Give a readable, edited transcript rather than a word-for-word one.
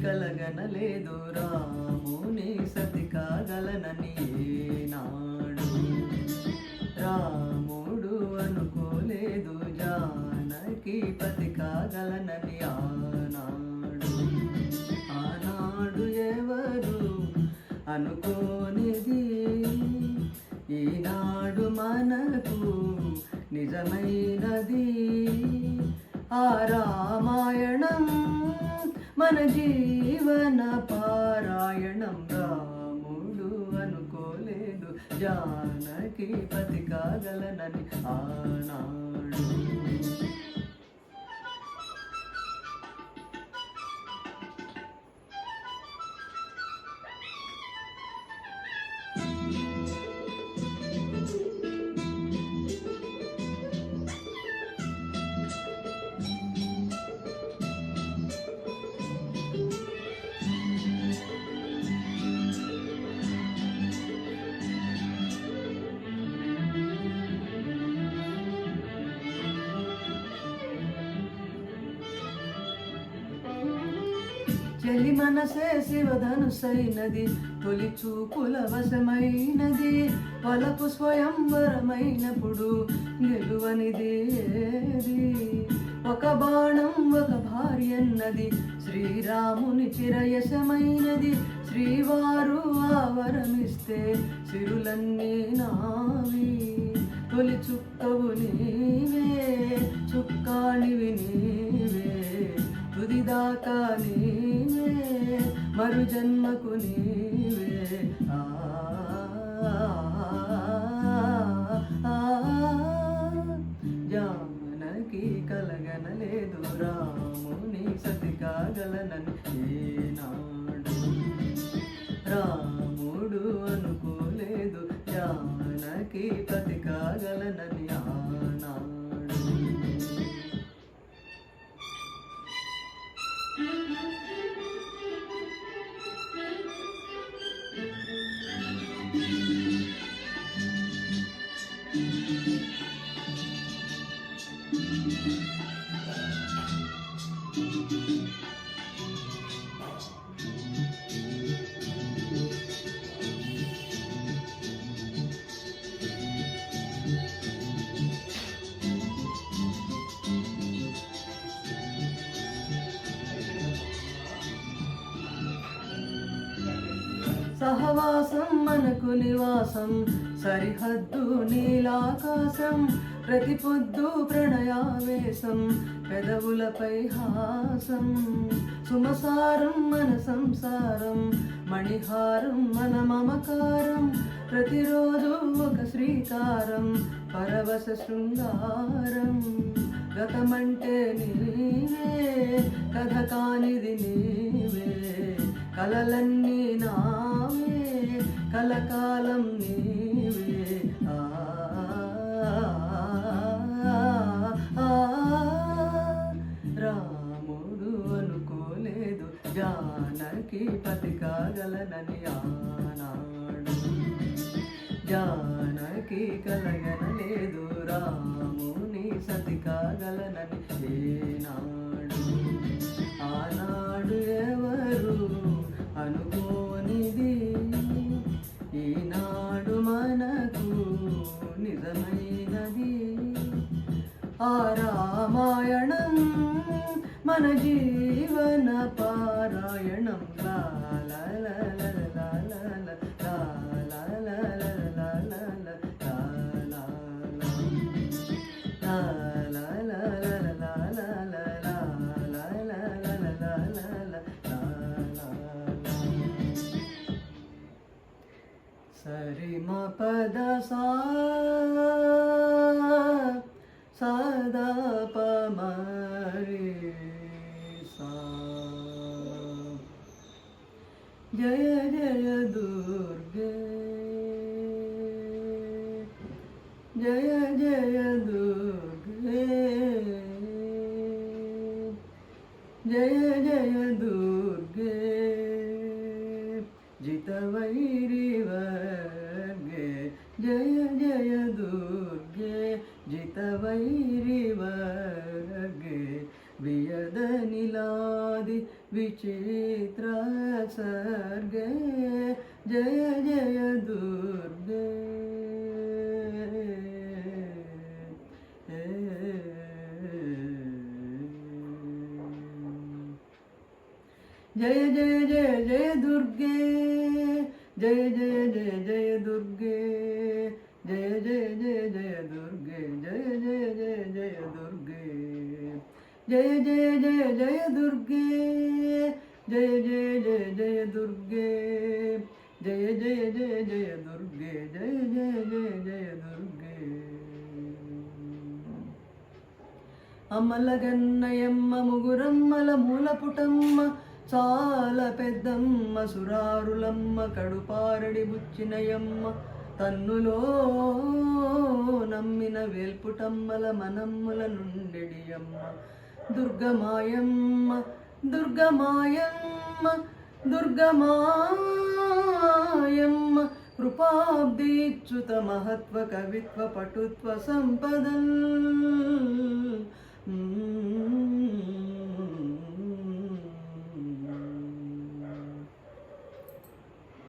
కలగనలేదు రాముని సతి కాగలనని ఏనాడు. రాముడు అనుకోలేదు జానకి పతి కాగలనని ఆనాడు. ఆనాడు ఎవరు అనుకోనిది ఈనాడు మనకు నిజమైనది. ఆ రామాయణం మన జీవన పారాయణం. రాముడు అనుకోలేదు జానకి పతి కాగలనని ఆనాడు. చెలి మనసే శివధనుసైనది, తొలి చూపుల వశమైనది. వలపు స్వయంవరమైనప్పుడు గెలువనిది ఏది. ఒక బాణం ఒక భార్యన్నది, శ్రీరాముని చిరయశమైనది. శ్రీవారు ఆవరమిస్తే సిరులన్నీ నావి. తొలి చుక్కవు నీవే, చుక్కాణివి నీవే. తుదిదాకా నీవే, మరు జన్మకు నీవే. జానకి కలగనలేదు రాముని సతి కాగలనని ఏనాడు. రాముడు అనుకోలేదు జానకి పతి కాగలనని ఆనాడు. సహవాసం మనకు నివాసం, సరిహద్దు నీలాకాశం. ప్రతి పొద్దు ప్రణయావేశం, పెదవులపై హాసం. సుమసారం మన సంసారం, మణిహారం మన మమకారం. ప్రతిరోజు ఒక శ్రీకారం, పరవశ శృంగారం. గతమంటే నీవే, కథ కానిది నీవే. కలలన్నీ నావే, కలకాలం నీవే. రాముడు అనుకోలేదు జానకి పతి కాగలనని ఆనాడు. జానకి కలగనలేదు రాముని సతి కాగలనని ఏనాడు. ఆనాడు ఎవరు అనుకోనిది ఈనాడు మనకు నిజమైనది. ఆ రామాయణం మన జీవన పారాయణం. సరి మ పద సా సదా ప మరి సా. జయ జయ దుర్గే, జయ జయ దుర్గే, జయ జయ దుర్గే. జితవైరి వర్గే, జయ జయ దుర్గే. జితవైరి వర్గే, వియదనిలాది విచిత్ర సర్గే జయ జయ దుర్గే జయ జయ జయ జయ దుర్గే జయ జయ జయ జయ దుర్గే జయ జయ జయ జయ దుర్గే జయ జయ జయ జయ దుర్గే జయ జయ జయ జయ దుర్గే జయ జయ జయ జయ దుర్గే జయ జయ జయ జయ దుర్గే జయ జయ జయ జయ దుర్గే అమ్మలగన్నయమ్మ ముగురమ్మల మూలపుటమ్మ చాల పెద్దమ్మ సురారులమ్మ కడుపారడి బుచ్చినయమ్మ తన్నులో నమ్మిన వేల్పుటమ్మల మనమ్ముల నుండెడియమ్మ దుర్గమాయమ్మ దుర్గమాయమ్మ దుర్గమాయమ్మ కృపాబ్దీచ్యుత మహత్వ కవిత్వ పటుత్వ సంపదల్